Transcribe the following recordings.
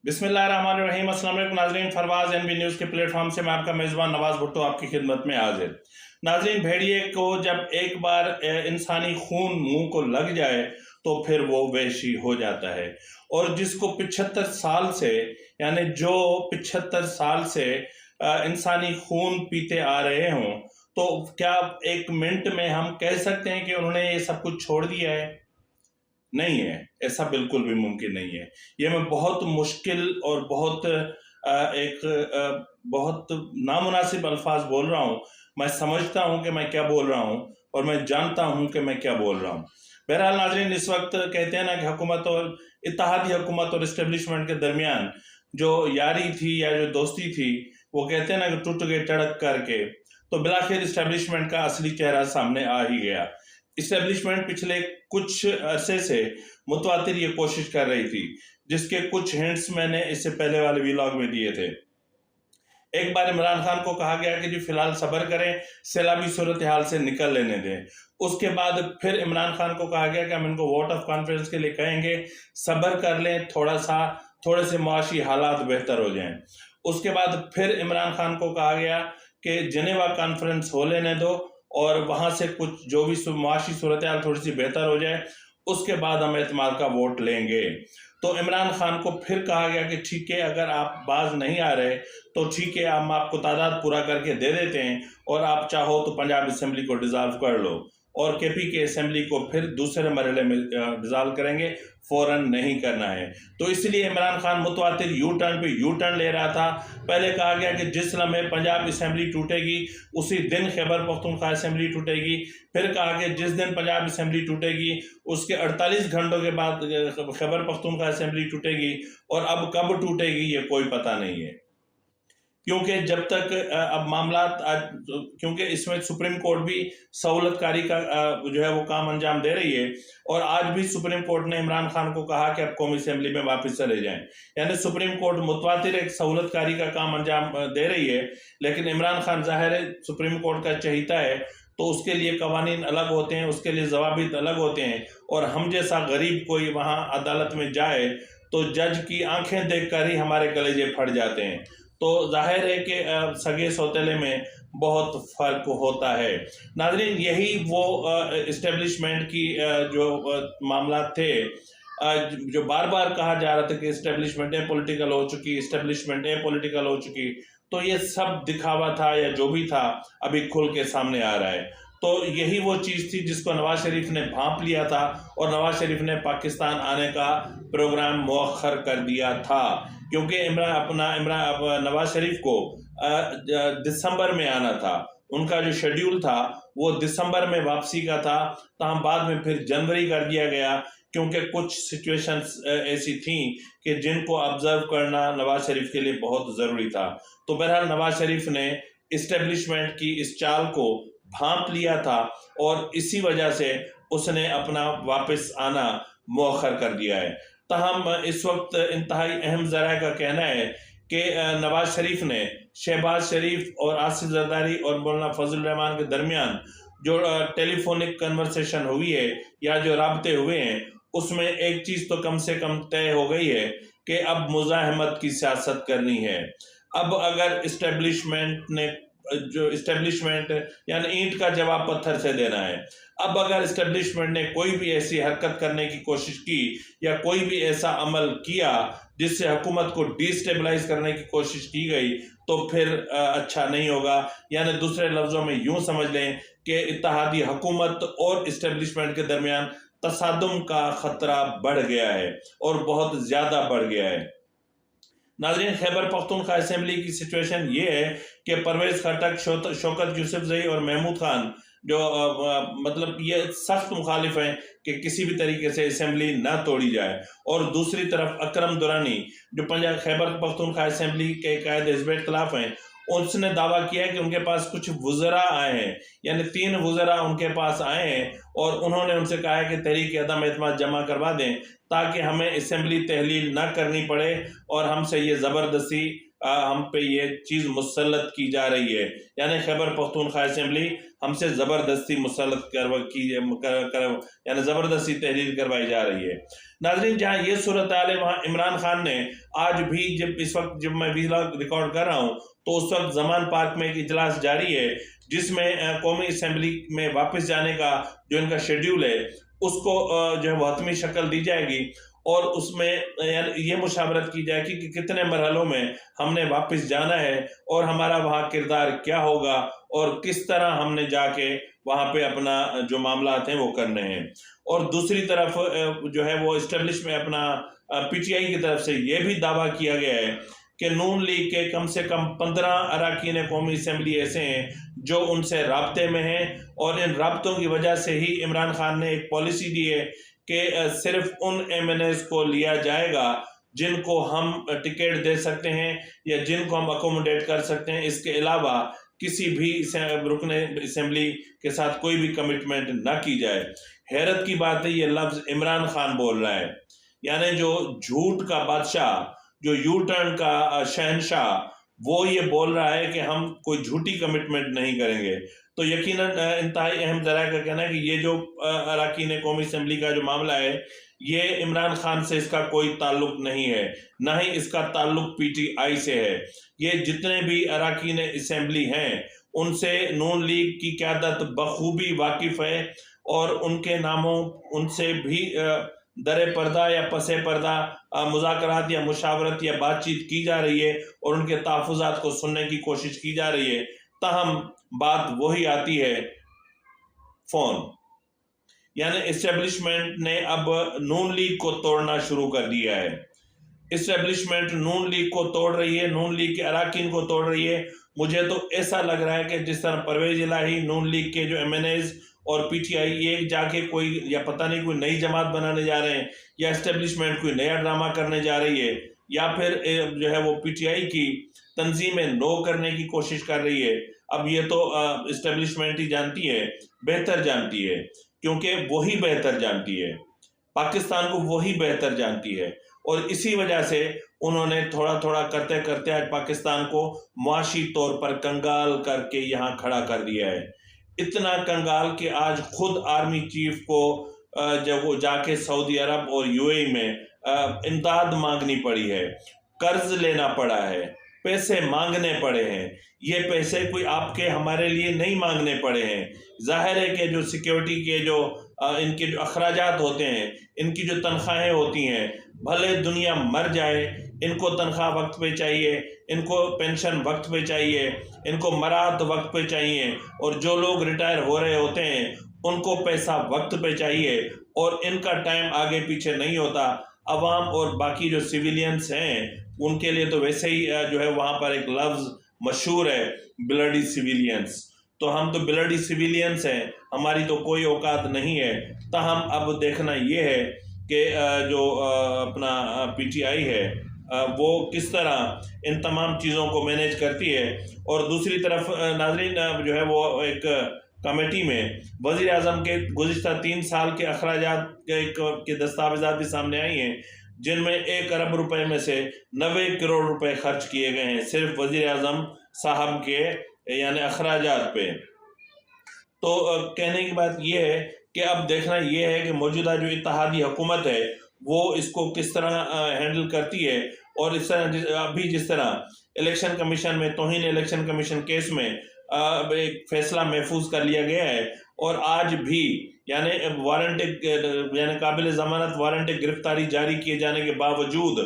بسم اللہ الرحمن الرحیم۔ السلام علیکم ناظرین، فرواز NB نیوز کے پلیٹ فارم سے میں آپ کا میزبان نواز بھٹو آپ کی خدمت میں حاضر۔ ناظرین، بھیڑیے کو جب ایک بار انسانی خون منہ کو لگ جائے تو پھر وہ وحشی ہو جاتا ہے، اور جس کو 75 سال سے یعنی جو 75 سال سے انسانی خون پیتے آ رہے ہوں، تو کیا ایک منٹ میں ہم کہہ سکتے ہیں کہ انہوں نے یہ سب کچھ چھوڑ دیا ہے؟ نہیں ہے، ایسا بالکل بھی ممکن نہیں ہے۔ یہ میں بہت مشکل اور بہت نامناسب الفاظ بول رہا ہوں۔ میں سمجھتا ہوں کہ میں کیا بول رہا ہوں، اور میں جانتا ہوں کہ میں کیا بول رہا ہوں۔ بہرحال ناظرین، اس وقت کہتے ہیں نا کہ حکومت اور اتحادی حکومت اور اسٹیبلشمنٹ کے درمیان جو یاری تھی یا جو دوستی تھی، وہ کہتے ہیں نا کہ ٹوٹ گئے ٹڑک کر کے، تو بلاخر اسٹیبلشمنٹ کا اصلی چہرہ سامنے آ ہی گیا۔ اسٹیبلشمنٹ پچھلے کچھ عرصے سے متواتر یہ کوشش کر رہی تھی، جس کے کچھ ہنٹس میں نے اس سے پہلے والے ویلاگ میں دیے تھے۔ ایک بار عمران خان کو کہا گیا کہ فی الحال صبر کریں، سیلابی صورتحال سے نکل لینے دیں۔ اس کے بعد پھر عمران خان کو کہا گیا کہ ہم ان کو ووٹ آف کانفیڈنس کے لیے کہیں گے، صبر کر لیں، تھوڑے سے معاشی حالات بہتر ہو جائیں۔ اس کے بعد پھر عمران خان کو کہا گیا کہ جنیوا کانفرنس ہو لینے دو، اور وہاں سے کچھ جو بھی معاشی صورتحال تھوڑی سی بہتر ہو جائے، اس کے بعد ہم اعتماد کا ووٹ لیں گے۔ تو عمران خان کو پھر کہا گیا کہ ٹھیک ہے، اگر آپ باز نہیں آ رہے تو ٹھیک ہے، ہم آپ کو تعداد پورا کر کے دے دیتے ہیں، اور آپ چاہو تو پنجاب اسمبلی کو ڈیزالو کر لو، اور KP کے اسمبلی کو پھر دوسرے مرحلے میں ڈیزالو کریں گے، فوراً نہیں کرنا ہے۔ تو اس لیے عمران خان متواتر یو ٹرن لے رہا تھا۔ پہلے کہا گیا کہ جس لمحے پنجاب اسمبلی ٹوٹے گی اسی دن خیبر پختونخوا اسمبلی ٹوٹے گی، پھر کہا کہ جس دن پنجاب اسمبلی ٹوٹے گی اس کے 48 گھنٹوں کے بعد خیبر پختونخوا اسمبلی ٹوٹے گی، اور اب کب ٹوٹے گی یہ کوئی پتہ نہیں ہے، کیونکہ جب تک اب معاملات کیونکہ اس میں سپریم کورٹ بھی سہولت کاری کا جو ہے وہ کام انجام دے رہی ہے، اور آج بھی سپریم کورٹ نے عمران خان کو کہا کہ اب قومی اسمبلی میں واپس چلے جائیں۔ یعنی سپریم کورٹ متواتر ایک سہولت کاری کا کام انجام دے رہی ہے، لیکن عمران خان ظاہر ہے سپریم کورٹ کا چہیتا ہے، تو اس کے لیے قوانین الگ ہوتے ہیں، اس کے لیے ضوابط الگ ہوتے ہیں، اور ہم جیسا غریب کوئی وہاں عدالت میں جائے تو جج کی آنکھیں دیکھ کر ہی ہمارے کلیجے پھٹ جاتے ہیں۔ تو ظاہر ہے کہ سگے سوتیلے میں بہت فرق ہوتا ہے۔ ناظرین، یہی وہ اسٹیبلشمنٹ کی جو معاملات تھے، جو بار بار کہا جا رہا تھا کہ اسٹیبلشمنٹ پولیٹیکل ہو چکی، اسٹیبلشمنٹ پولیٹیکل ہو چکی، تو یہ سب دکھاوا تھا یا جو بھی تھا ابھی کھل کے سامنے آ رہا ہے۔ تو یہی وہ چیز تھی جس کو نواز شریف نے بھانپ لیا تھا، اور نواز شریف نے پاکستان آنے کا پروگرام مؤخر کر دیا تھا، کیونکہ نواز شریف کو دسمبر میں آنا تھا۔ ان کا جو شیڈیول تھا وہ دسمبر میں واپسی کا تھا، تاہم بعد میں پھر جنوری کر دیا گیا، کیونکہ کچھ سچویشنز ایسی تھیں کہ جن کو آبزرو کرنا نواز شریف کے لیے بہت ضروری تھا۔ تو بہرحال نواز شریف نے اسٹیبلشمنٹ کی اس چال کو بھانپ لیا تھا، اور اسی وجہ سے اس نے اپنا واپس آنا مؤخر کر دیا ہے۔ تاہم اس وقت انتہائی اہم ذرائع کا کہنا ہے کہ نواز شریف نے شہباز شریف اور آصف زرداری اور مولانا فضل الرحمان کے درمیان جو ٹیلی فونک کنورسیشن ہوئی ہے یا جو رابطے ہوئے ہیں، اس میں ایک چیز تو کم سے کم طے ہو گئی ہے کہ اب مزاحمت کی سیاست کرنی ہے۔ اب اگر اسٹیبلشمنٹ یعنی اینٹ کا جواب پتھر سے دینا ہے، اب اگر اسٹیبلشمنٹ نے کوئی بھی ایسی حرکت کرنے کی کوشش کی یا کوئی بھی ایسا عمل کیا جس سے حکومت کو ڈی اسٹیبلائز کرنے کی کوشش کی گئی، تو پھر اچھا نہیں ہوگا۔ یعنی دوسرے لفظوں میں یوں سمجھ لیں کہ اتحادی حکومت اور اسٹیبلشمنٹ کے درمیان تصادم کا خطرہ بڑھ گیا ہے، اور بہت زیادہ بڑھ گیا ہے۔ ناظرین، خیبر پختونخوا اسمبلی کی سچویشن یہ ہے کہ پرویز خٹک، شوکت یوسفزئی اور محمود خان جو مطلب یہ سخت مخالف ہیں کہ کسی بھی طریقے سے اسمبلی نہ توڑی جائے، اور دوسری طرف اکرم درانی جو خیبر پختونخوا اسمبلی کے قائد حزب اختلاف ہیں، اس نے دعویٰ کیا ہے کہ ان کے پاس کچھ وزراء آئے ہیں، یعنی 3 وزراء ان کے پاس آئے ہیں، اور انہوں نے ان سے کہا ہے کہ تحریک عدم اعتماد جمع کروا دیں تاکہ ہمیں اسمبلی تحلیل نہ کرنی پڑے، اور ہم سے یہ زبردستی ہم پہ یہ چیز مسلط کی جا رہی ہے، یعنی خیبر پختونخوا اسمبلی ہم سے زبردستی مسلط یعنی زبردستی تحریر کروائی جا رہی ہے۔ ناظرین، جہاں یہ صورتحال ہے وہاں عمران خان نے آج بھی اس وقت جب میں ویلاگ ریکارڈ کر رہا ہوں تو اس وقت زمان پارک میں ایک اجلاس جاری ہے جس میں قومی اسمبلی میں واپس جانے کا جو ان کا شیڈیول ہے اس کو جو ہے وہ حتمی شکل دی جائے گی، اور اس میں یہ مشاورت کی جائے گی کہ کتنے مرحلوں میں ہم نے واپس جانا ہے اور ہمارا وہاں کردار کیا ہوگا اور کس طرح ہم نے جا کے وہاں پہ اپنا جو معاملات ہیں وہ کرنے ہیں۔ اور دوسری طرف جو ہے وہ اسٹیبلش میں اپنا پی ٹی آئی کی طرف سے یہ بھی دعویٰ کیا گیا ہے کہ نون لیگ کے کم سے کم 15 اراکین قومی اسمبلی ایسے ہیں جو ان سے رابطے میں ہیں، اور ان رابطوں کی وجہ سے ہی عمران خان نے ایک پالیسی دی ہے کہ صرف ان ایم این ایز کو لیا جائے گا جن کو ہم ٹکٹ دے سکتے ہیں یا جن کو ہم اکوموڈیٹ کر سکتے ہیں، اس کے علاوہ کسی بھی رکن اسمبلی کے ساتھ کوئی بھی کمٹمنٹ نہ کی جائے۔ حیرت کی بات ہے یہ لفظ عمران خان بول رہا ہے، یعنی جو جھوٹ کا بادشاہ، جو یو ٹرن کا شہنشاہ، وہ یہ بول رہا ہے کہ ہم کوئی جھوٹی کمٹمنٹ نہیں کریں گے۔ تو یقیناً انتہائی اہم ذرائع کا کہنا ہے کہ یہ جو اراکین قومی اسمبلی کا جو معاملہ ہے یہ عمران خان سے اس کا کوئی تعلق نہیں ہے، نہ ہی اس کا تعلق پی ٹی آئی سے ہے۔ یہ جتنے بھی اراکین اسمبلی ہیں ان سے نون لیگ کی قیادت بخوبی واقف ہے، اور ان کے ناموں ان سے بھی در پردہ یا پس پردہ مذاکرات یا مشاورت یا بات چیت کی جا رہی ہے اور ان کے تحفظات کو سننے کی کوشش کی جا رہی ہے، تاہم بات وہی آتی ہے فون، یعنی اسٹیبلشمنٹ نے اب نون لیگ کو توڑنا شروع کر دیا ہے۔ اسٹیبلشمنٹ نون لیگ کو توڑ رہی ہے، نون لیگ کے اراکین کو توڑ رہی ہے۔ مجھے تو ایسا لگ رہا ہے کہ جس طرح پرویز الہی نون لیگ کے جو ایم این ایز اور پی ٹی آئی یہ جا کے کوئی یا پتہ نہیں کوئی نئی جماعت بنانے جا رہے ہیں، یا اسٹیبلشمنٹ کوئی نیا ڈرامہ کرنے جا رہی ہے، یا پھر جو ہے وہ پی ٹی آئی کی تنظیمیں نو کرنے کی کوشش کر رہی ہے۔ اب یہ تو اسٹیبلشمنٹ ہی جانتی ہے، بہتر جانتی ہے، کیونکہ وہی بہتر جانتی ہے، پاکستان کو وہی بہتر جانتی ہے، اور اسی وجہ سے انہوں نے تھوڑا تھوڑا کرتے کرتے آج پاکستان کو معاشی طور پر کنگال کر کے یہاں کھڑا کر دیا ہے۔ اتنا کنگال کہ آج خود آرمی چیف کو جب وہ جا کے سعودی عرب اور یو اے میں امداد مانگنی پڑی ہے، قرض لینا پڑا ہے، پیسے مانگنے پڑے ہیں۔ یہ پیسے کوئی آپ کے ہمارے لیے نہیں مانگنے پڑے ہیں۔ ظاہر ہے کہ جو سیکیورٹی کے جو ان کے جو اخراجات ہوتے ہیں، ان کی جو تنخواہیں ہوتی ہیں، بھلے دنیا مر جائے ان کو تنخواہ وقت پہ چاہیے، ان کو پینشن وقت پہ چاہیے، ان کو مراد وقت پہ چاہیے، اور جو لوگ ریٹائر ہو رہے ہوتے ہیں ان کو پیسہ وقت پہ چاہیے، اور ان کا ٹائم آگے پیچھے نہیں ہوتا۔ عوام اور باقی جو سیویلینز ہیں ان کے لیے تو ویسے ہی جو ہے وہاں پر ایک لفظ مشہور ہے، بلڈی سیویلینز۔ تو ہم تو بلڈی سیویلینز ہیں، ہماری تو کوئی اوقات نہیں ہے۔ تاہم اب دیکھنا یہ ہے کہ جو اپنا پی ٹی آئی ہے وہ کس طرح ان تمام چیزوں کو مینیج کرتی ہے۔ اور دوسری طرف ناظرین جو ہے وہ ایک کمیٹی میں وزیر اعظم کے گزشتہ 3 سال کے اخراجات کے دستاویزات بھی سامنے آئی ہیں، جن میں 1 ارب روپے میں سے 90 کروڑ روپے خرچ کیے گئے ہیں صرف وزیر اعظم صاحب کے یعنی اخراجات پہ۔ تو کہنے کی بات یہ ہے کہ اب دیکھنا یہ ہے کہ موجودہ جو اتحادی حکومت ہے وہ اس کو کس طرح ہینڈل کرتی ہے، اور اس طرح ابھی جس طرح الیکشن کمیشن میں توہین الیکشن کمیشن کیس میں ایک فیصلہ محفوظ کر لیا گیا ہے، اور آج بھی یعنی وارنٹ یعنی قابل ضمانت وارنٹ گرفتاری جاری کیے جانے کے باوجود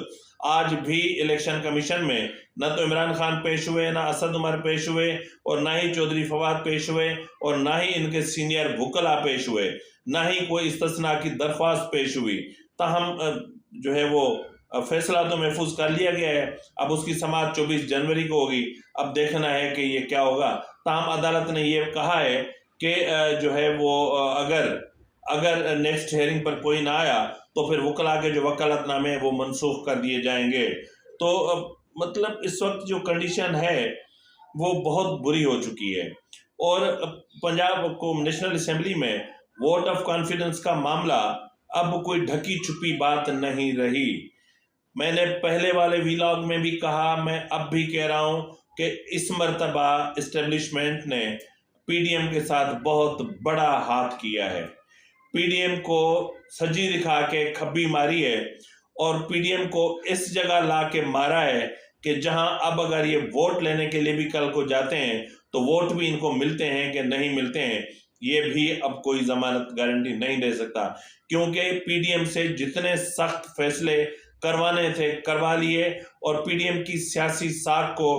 آج بھی الیکشن کمیشن میں نہ تو عمران خان پیش ہوئے، نہ اسد عمر پیش ہوئے، اور نہ ہی چودھری فواد پیش ہوئے، اور نہ ہی ان کے سینئر بھکلا پیش ہوئے، نہ ہی کوئی استثناء کی درخواست پیش ہوئی۔ تاہم جو ہے وہ فیصلہ تو محفوظ کر لیا گیا ہے، اب اس کی سماعت 24 جنوری کو ہوگی۔ اب دیکھنا ہے کہ یہ کیا ہوگا۔ تاہم عدالت نے یہ کہا ہے کہ جو ہے وہ اگر نیکسٹ ہیئرنگ پر کوئی نہ آیا تو پھر وکلاء کے جو وکالت نامے ہیں وہ منسوخ کر دیے جائیں گے۔ تو مطلب اس وقت جو کنڈیشن ہے وہ بہت بری ہو چکی ہے، اور پنجاب کو نیشنل اسمبلی میں ووٹ آف کانفیڈنس کا معاملہ اب کوئی ڈھکی چھپی بات نہیں رہی۔ میں نے پہلے والے ویلاگ میں بھی کہا، میں اب بھی کہہ رہا ہوں کہ اس مرتبہ اسٹیبلشمنٹ نے پی ڈی ایم کے ساتھ بہت بڑا ہاتھ کیا ہے، پی ڈی ایم کو سجی دکھا کے کھبی ماری ہے، اور پی ڈی ایم کو اس جگہ لا کے مارا ہے کہ جہاں اب اگر یہ ووٹ لینے کے لیے بھی کل کو جاتے ہیں تو ووٹ بھی ان کو ملتے ہیں کہ نہیں ملتے ہیں، یہ بھی اب کوئی ضمانت گارنٹی نہیں دے سکتا، کیونکہ پی ڈی ایم سے جتنے سخت فیصلے کروانے تھے کروا لیے، اور پی ڈی ایم کی سیاسی ساکھ کو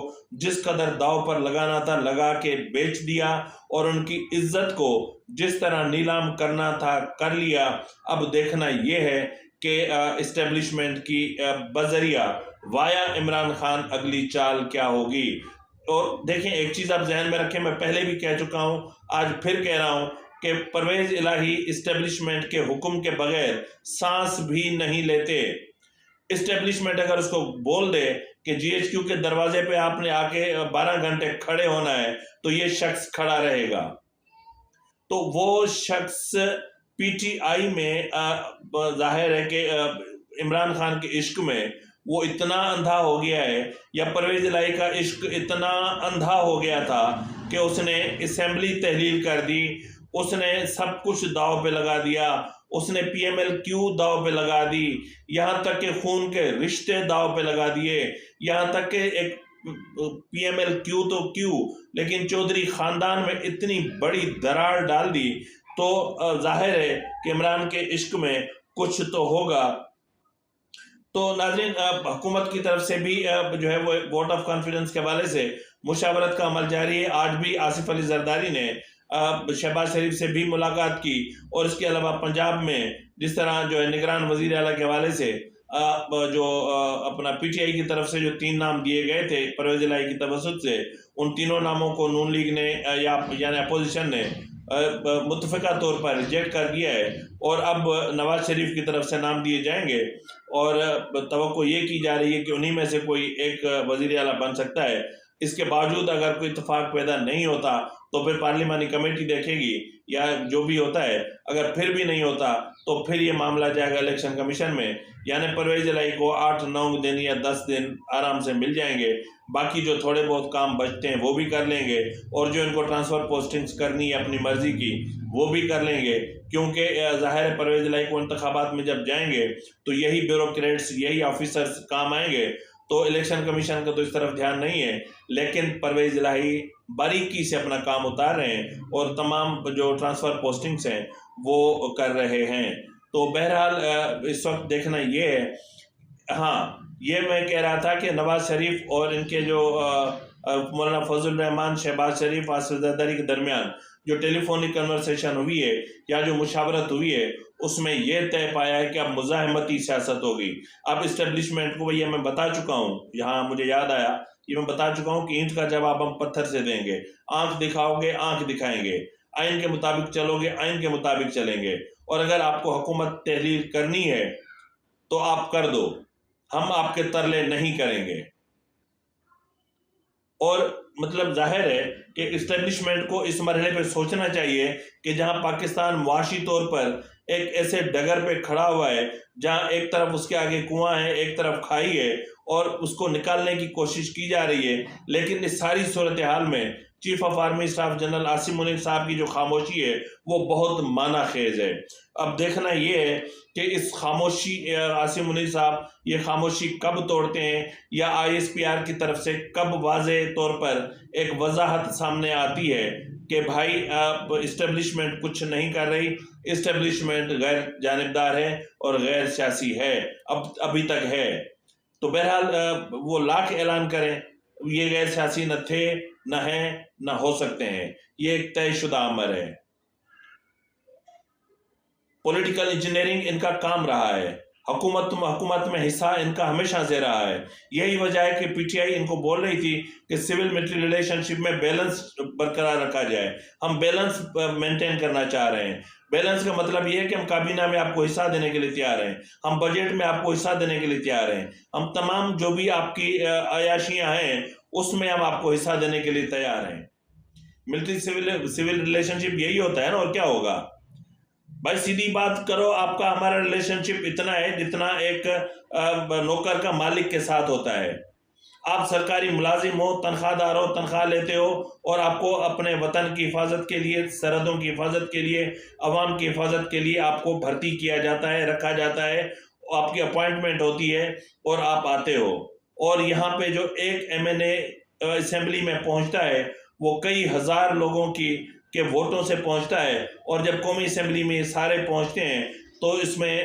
جس قدر داؤ پر لگانا تھا لگا کے بیچ دیا، اور ان کی عزت کو جس طرح نیلام کرنا تھا کر لیا۔ اب دیکھنا یہ ہے کہ اسٹیبلشمنٹ کی بذریعہ وایا عمران خان اگلی چال کیا ہوگی۔ اور دیکھیں ایک چیز آپ ذہن میں رکھیں، میں پہلے بھی کہہ چکا ہوں، آج پھر کہہ رہا ہوں کہ پرویز الہی اسٹیبلشمنٹ کے حکم کے بغیر سانس بھی نہیں لیتے۔ اسٹیبلشمنٹ اگر اس کو بول دے کہ جی ایچ کیو کے دروازے پہ آپ نے آ کے 12 گھنٹے کھڑے ہونا ہے تو یہ شخص کھڑا رہے گا، تو وہ شخص پی ٹی آئی میں ظاہر ہے کہ عمران خان کے عشق میں وہ اتنا اندھا ہو گیا ہے، یا پرویز الہی کا عشق اتنا اندھا ہو گیا تھا کہ اس نے اسمبلی تحلیل کر دی، اس نے سب کچھ داؤ پہ لگا دیا، اس نے پی ایم ایل کیو داؤ پہ لگا دی، یہاں تک کہ خون کے رشتے داؤ پہ لگا دیے، یہاں تک کہ ایک پی ایم ایل کیو تو کیو لیکن چودھری خاندان میں اتنی بڑی دراڑ ڈال دی، تو ظاہر ہے کہ عمران کے عشق میں کچھ تو ہوگا۔ تو ناظرین، حکومت کی طرف سے بھی جو ہے وہ ووٹ آف کانفیڈنس کے حوالے سے مشاورت کا عمل جاری ہے۔ آج بھی آصف علی زرداری نے شہباز شریف سے بھی ملاقات کی، اور اس کے علاوہ پنجاب میں جس طرح جو ہے نگران وزیر اعلیٰ کے حوالے سے جو اپنا پی ٹی آئی کی طرف سے جو 3 نام دیے گئے تھے پرویز الہی کی توسط سے، ان تینوں ناموں کو نون لیگ نے یعنی اپوزیشن نے متفقہ طور پر ریجیکٹ کر دیا ہے، اور اب نواز شریف کی طرف سے نام دیے جائیں گے، اور توقع یہ کی جا رہی ہے کہ انہی میں سے کوئی ایک وزیر اعلیٰ بن سکتا ہے۔ اس کے باوجود اگر کوئی اتفاق پیدا نہیں ہوتا تو پھر پارلیمانی کمیٹی دیکھے گی، یا جو بھی ہوتا ہے، اگر پھر بھی نہیں ہوتا تو پھر یہ معاملہ جائے گا الیکشن کمیشن میں، یعنی پرویز الہی کو 8-9 دن یا 10 دن آرام سے مل جائیں گے، باقی جو تھوڑے بہت کام بچتے ہیں وہ بھی کر لیں گے، اور جو ان کو ٹرانسفر پوسٹنگز کرنی ہے اپنی مرضی کی وہ بھی کر لیں گے، کیونکہ ظاہر ہے پرویز الہی کو انتخابات میں جب جائیں گے تو یہی بیوروکریٹس، یہی آفیسرز کام آئیں گے، تو الیکشن کمیشن کا تو اس طرف دھیان نہیں ہے، لیکن پرویز الہی باریکی سے اپنا کام اتار رہے ہیں، اور تمام جو ٹرانسفر پوسٹنگز ہیں وہ کر رہے ہیں۔ تو بہرحال اس وقت دیکھنا یہ ہے۔ ہاں، یہ میں کہہ رہا تھا کہ نواز شریف اور ان کے جو مولانا فضل الرحمان، شہباز شریف، آصف زرداری کے درمیان جو ٹیلی فونک کنورسیشن ہوئی ہے یا جو مشاورت ہوئی ہے، اس میں یہ طے پایا ہے کہ اب مزاحمتی سیاست ہوگی۔ اب اسٹیبلشمنٹ کو یہ میں بتا چکا ہوں، یہاں مجھے یاد آیا، یہ میں بتا چکا ہوں کہ اینٹ کا جواب ہم پتھر سے دیں گے، آنکھ دکھاؤ گے آنکھ دکھائیں گے، آئین کے مطابق چلو گے آئین کے مطابق چلیں گے، اور اگر آپ کو حکومت تحلیل کرنی ہے تو آپ کر دو، ہم آپ کے ترلے نہیں کریں گے۔ اور مطلب ظاہر ہے کہ اسٹیبلشمنٹ کو اس مرحلے پہ سوچنا چاہیے کہ جہاں پاکستان معاشی طور پر ایک ایسے ڈگر پہ کھڑا ہوا ہے جہاں ایک طرف اس کے آگے کنواں ہے، ایک طرف کھائی ہے، اور اس کو نکالنے کی کوشش کی جا رہی ہے، لیکن اس ساری صورتحال میں chief of army staff general Asim Munir صاحب کی جو خاموشی ہے وہ بہت معنی خیز ہے۔ اب دیکھنا یہ ہے کہ اس خاموشی عاصم منیر صاحب یہ خاموشی کب توڑتے ہیں، یا آئی ایس پی آر کی طرف سے کب واضح طور پر ایک وضاحت سامنے آتی ہے کہ بھائی اسٹیبلشمنٹ کچھ نہیں کر رہی، اسٹیبلشمنٹ غیر جانبدار ہے اور غیر سیاسی ہے، ابھی تک ہے۔ تو بہرحال وہ لاکھ اعلان کریں، یہ غیر سیاسی نہ تھے، نہ ہیں، نہ ہو سکتے ہیں، یہ ایک طے شدہ امر ہے۔ پولیٹیکل انجینئرنگ ان کا کام رہا ہے، حکومت میں حصہ ان کا ہمیشہ سے رہا ہے۔ یہی وجہ ہے کہ پی ٹی آئی ان کو بول رہی تھی کہ سول ملٹری ریلیشن شپ میں بیلنس برقرار رکھا جائے، ہم بیلنس مینٹین کرنا چاہ رہے ہیں۔ بیلنس کا مطلب یہ ہے کہ ہم کابینہ میں آپ کو حصہ دینے کے لیے تیار ہیں، ہم بجٹ میں آپ کو حصہ دینے کے لیے تیار ہیں، ہم تمام جو بھی آپ کی عیاشیاں ہیں اس میں ہم آپ کو حصہ دینے کے لیے تیار ہیں۔ ملٹری سول ریلیشن شپ یہی ہوتا ہے نا، اور کیا ہوگا بھائی؟ سیدھی بات کرو، آپ کا ہمارا ریلیشن شپ اتنا ہے جتنا ایک نوکر کا مالک کے ساتھ ہوتا ہے۔ آپ سرکاری ملازم ہو، تنخواہ دار ہو، تنخواہ لیتے ہو، اور آپ کو اپنے وطن کی حفاظت کے لیے، سرحدوں کی حفاظت کے لیے، عوام کی حفاظت کے لیے آپ کو بھرتی کیا جاتا ہے، رکھا جاتا ہے، آپ کی اپوائنٹمنٹ ہوتی ہے اور آپ آتے ہو، اور یہاں پہ جو ایک ایم این اے اسمبلی میں پہنچتا ہے وہ کئی ہزار لوگوں کے ووٹوں سے پہنچتا ہے، اور جب قومی اسمبلی میں سارے پہنچتے ہیں تو اس میں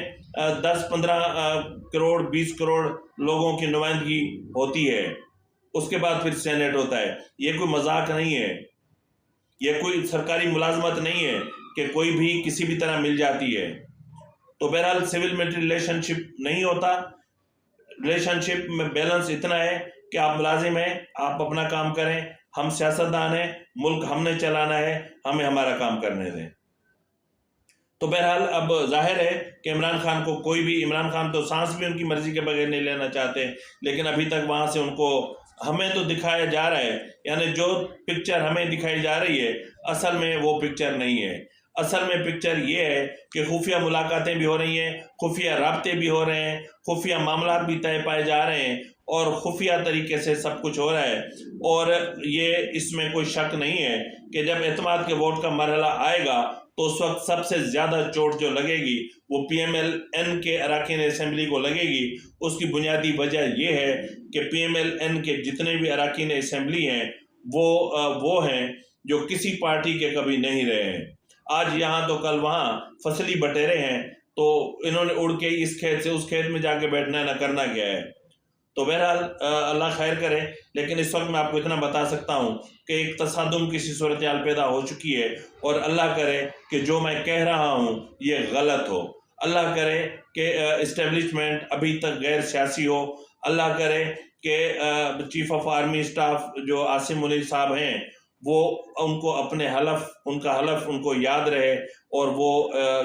10-15 کروڑ 20 کروڑ لوگوں کی نمائندگی ہوتی ہے، اس کے بعد پھر سینیٹ ہوتا ہے۔ یہ کوئی مذاق نہیں ہے، یہ کوئی سرکاری ملازمت نہیں ہے کہ کوئی بھی کسی بھی طرح مل جاتی ہے۔ تو بہرحال سول ملٹری ریلیشن شپ نہیں ہوتا، ریلیشن شپ میں بیلنس اتنا ہے کہ آپ ملازم ہیں، آپ اپنا کام کریں، ہم سیاستدان ہیں، ملک ہم نے چلانا ہے، ہمیں ہمارا کام کرنے دیں۔ تو بہرحال اب ظاہر ہے کہ عمران خان کو کوئی بھی، عمران خان تو سانس بھی ان کی مرضی کے بغیر نہیں لینا چاہتے، لیکن ابھی تک وہاں سے ان کو ہمیں تو دکھایا جا رہا ہے، یعنی جو پکچر ہمیں دکھائی جا رہی ہے اصل میں وہ پکچر نہیں ہے۔ اصل میں پکچر یہ ہے کہ خفیہ ملاقاتیں بھی ہو رہی ہیں، خفیہ رابطے بھی ہو رہے ہیں، خفیہ معاملات بھی طے پائے جا رہے ہیں، اور خفیہ طریقے سے سب کچھ ہو رہا ہے، اور یہ اس میں کوئی شک نہیں ہے کہ جب اعتماد کے ووٹ کا مرحلہ آئے گا تو اس وقت سب سے زیادہ چوٹ جو لگے گی وہ پی ایم ایل این کے اراکین اسمبلی کو لگے گی۔ اس کی بنیادی وجہ یہ ہے کہ پی ایم ایل این کے جتنے بھی اراکین اسمبلی ہیں وہ ہیں جو کسی پارٹی کے کبھی نہیں رہے ہیں، آج یہاں تو کل وہاں فصلی بٹیرے ہیں، تو انہوں نے اڑ کے اس کھیت سے اس کھیت میں جا کے بیٹھنا ہے، نہ کرنا کیا ہے۔ تو بہرحال اللہ خیر کرے، لیکن اس وقت میں آپ کو اتنا بتا سکتا ہوں کہ ایک تصادم کی سی صورتحال پیدا ہو چکی ہے، اور اللہ کرے کہ جو میں کہہ رہا ہوں یہ غلط ہو، اللہ کرے کہ اسٹیبلشمنٹ ابھی تک غیر سیاسی ہو، اللہ کرے کہ چیف آف آرمی اسٹاف جو عاصم منیر صاحب ہیں وہ ان کو اپنے حلف، ان کا حلف ان کو یاد رہے، اور وہ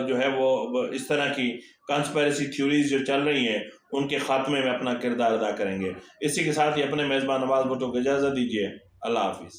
جو ہے وہ اس طرح کی کانسپیریسی تھیوریز جو چل رہی ہیں ان کے خاتمے میں اپنا کردار ادا کریں گے۔ اسی کے ساتھ ہی اپنے میزبان نواز بھٹو کو اجازت دیجیے۔ اللہ حافظ۔